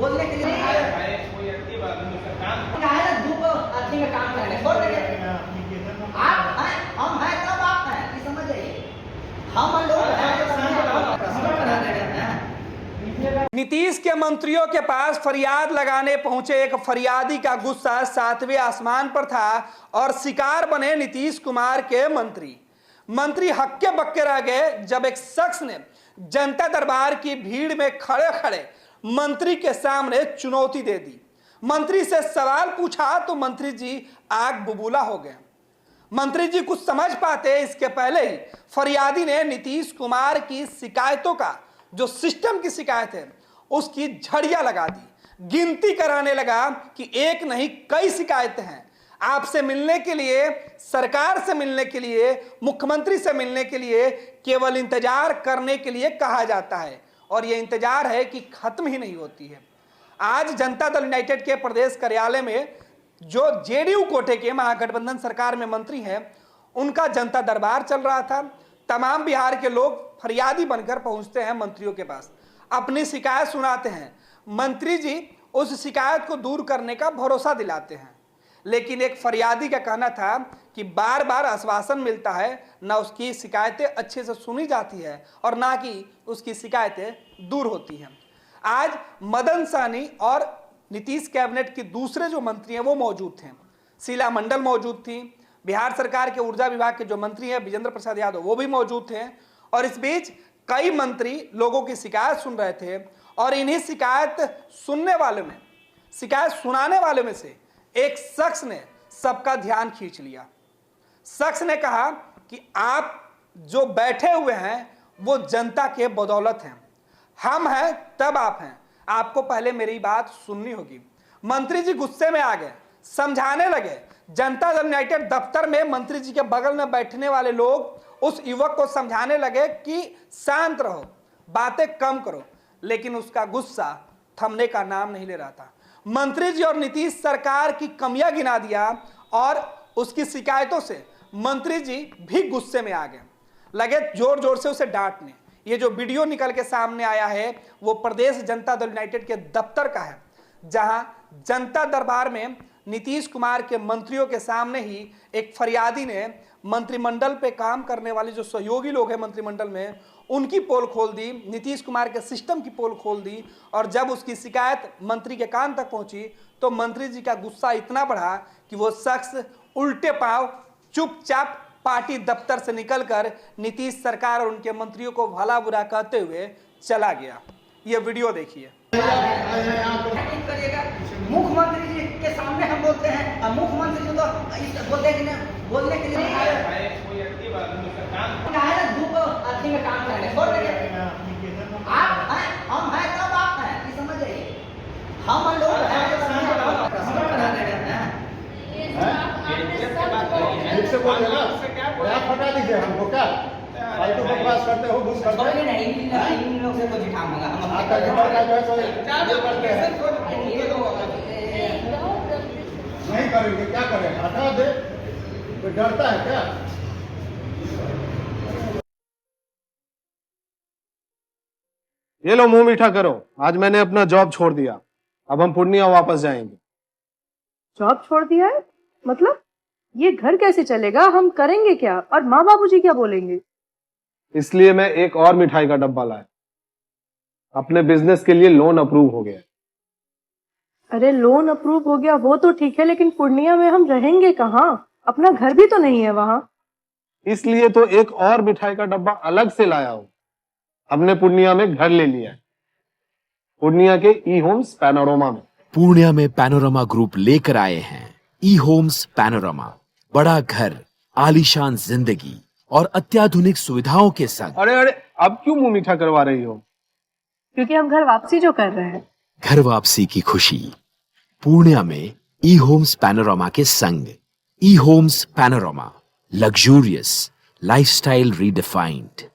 बोलने के लिए धूप आदमी में काम करने छोड़ देंगे। आप हैं, हम हैं, तब आप हैं, ये समझ जाइए। हम लोग नीतीश के मंत्रियों के पास फरियाद लगाने पहुंचे एक फरियादी का गुस्सा सातवें आसमान पर था और शिकार बने नीतीश कुमार के मंत्री हक्के बक्के रह गए जब एक शख्स ने जनता दरबार की भीड़ में खड़े खड़े मंत्री के सामने चुनौती दे दी। मंत्री से सवाल पूछा तो मंत्री जी आग बबूला हो गए। मंत्री जी कुछ समझ पाते इसके पहले ही फरियादी ने नीतीश कुमार की शिकायतों का जो सिस्टम की शिकायत है उसकी झड़ियां लगा दी। गिनती कराने लगा कि एक नहीं कई शिकायतें हैं। आपसे मिलने के लिए, सरकार से मिलने के लिए, मुख्यमंत्री से मिलने के लिए केवल इंतजार करने के लिए कहा जाता है और यह इंतजार है कि खत्म ही नहीं होती है। आज जनता दल यूनाइटेड के प्रदेश कार्यालय में जो जेडीयू कोटे के महागठबंधन सरकार में मंत्री हैं उनका जनता दरबार चल रहा था। तमाम बिहार के लोग फरियादी बनकर पहुंचते हैं मंत्रियों के पास, अपनी शिकायत सुनाते हैं। मंत्री जी उस शिकायत को दूर करने का भरोसा दिलाते हैं, लेकिन एक फरियादी का कहना था कि बार बार आश्वासन मिलता है, ना उसकी शिकायतें अच्छे से सुनी जाती है और ना कि उसकी शिकायतें दूर होती हैं। आज मदन सहनी और नीतीश कैबिनेट के दूसरे जो मंत्री हैं वो मौजूद थे। शीला मंडल मौजूद थी। बिहार सरकार के ऊर्जा विभाग के जो मंत्री हैं विजेंद्र प्रसाद यादव वो भी मौजूद थे और इस बीच कई मंत्री लोगों की शिकायत सुन रहे थे और इन्हीं शिकायत सुनाने वाले में से एक शख्स ने सबका ध्यान खींच लिया। शख्स ने कहा कि आप जो बैठे हुए हैं वो जनता के बदौलत हैं, हम हैं तब आप हैं, आपको पहले मेरी बात सुननी होगी। मंत्री जी गुस्से में आ गए, समझाने लगे। जनता दल यूनाइटेड दफ्तर में मंत्री जी के बगल में बैठने वाले लोग उस युवक को समझाने लगे कि शांत रहो, बातें कम करो, लेकिन उसका गुस्सा थमने का नाम नहीं ले रहा था। मंत्री जी और नीतीश सरकार की कमियां गिना दिया और उसकी शिकायतों से मंत्री जी भी गुस्से में आ गए, लगे जोर जोर से उसे डांटने। ये जो वीडियो निकल के सामने आया है वो प्रदेश जनता दल यूनाइटेड के दफ्तर का है, जहां जनता दरबार में नीतीश कुमार के मंत्रियों के सामने ही एक फरियादी ने मंत्रिमंडल पे काम करने वाले जो सहयोगी लोग हैं मंत्रिमंडल में उनकी पोल खोल दी, नीतीश कुमार के सिस्टम की पोल खोल दी। और जब उसकी शिकायत मंत्री के कान तक पहुंची तो मंत्री जी का गुस्सा इतना बढ़ा कि वो शख्स उल्टे पांव चुपचाप पार्टी दफ्तर से निकलकर नीतीश सरकार और उनके मंत्रियों को भला बुरा कहते हुए चला गया। ये वीडियो देखिए। मुख्यमंत्री जी के सामने हम बोलते हैं और मुख्यमंत्री जी तो बोलते हैं कि बोलने के लिए धूप आदमी में काम करने छोड़ देंगे। आप हैं, हम हैं, तब आप हैं, ये समझ जाइए। हम लोग फटा दीजिए हमको क्या फालतू बकवास करते हो, घूस करते हो। इन लोग से कुछ उठाऊंगा हम आपका दिमाग का जो है तो करते हैं नहीं करेंगे, क्या करें, हटा दे, कोई डरता है क्या? ये लो मुंह मीठा करो, आज मैंने अपना जॉब छोड़ दिया, अब हम पूर्णिया वापस जाएंगे। जॉब छोड़ दिया है? मतलब ये घर कैसे चलेगा, हम करेंगे क्या और माँ बाबूजी क्या बोलेंगे? इसलिए मैं एक और मिठाई का डब्बा लाया, अपने बिजनेस के लिए लोन अप्रूव हो गया। अरे लोन अप्रूव हो गया वो तो ठीक है, लेकिन पूर्णिया में हम रहेंगे कहाँ? अपना घर भी तो नहीं है वहाँ। इसलिए तो एक और मिठाई का डब्बा अलग से लाया हूँ। हमने पूर्णिया में घर ले लिया है, पूर्णिया के ई होम्स पैनोरमा में। पूर्णिया में पैनोरमा ग्रुप लेकर आए हैं ई होम्स पैनोरमा, बड़ा घर, आलीशान जिंदगी और अत्याधुनिक सुविधाओं के संग। अरे अब क्यों मुंह मीठा करवा रही हो? क्योंकि हम घर वापसी जो कर रहे हैं। घर वापसी की खुशी पूर्णिया में ई होम्स पैनोरमा के संग। E Homes Panorama, luxurious lifestyle redefined.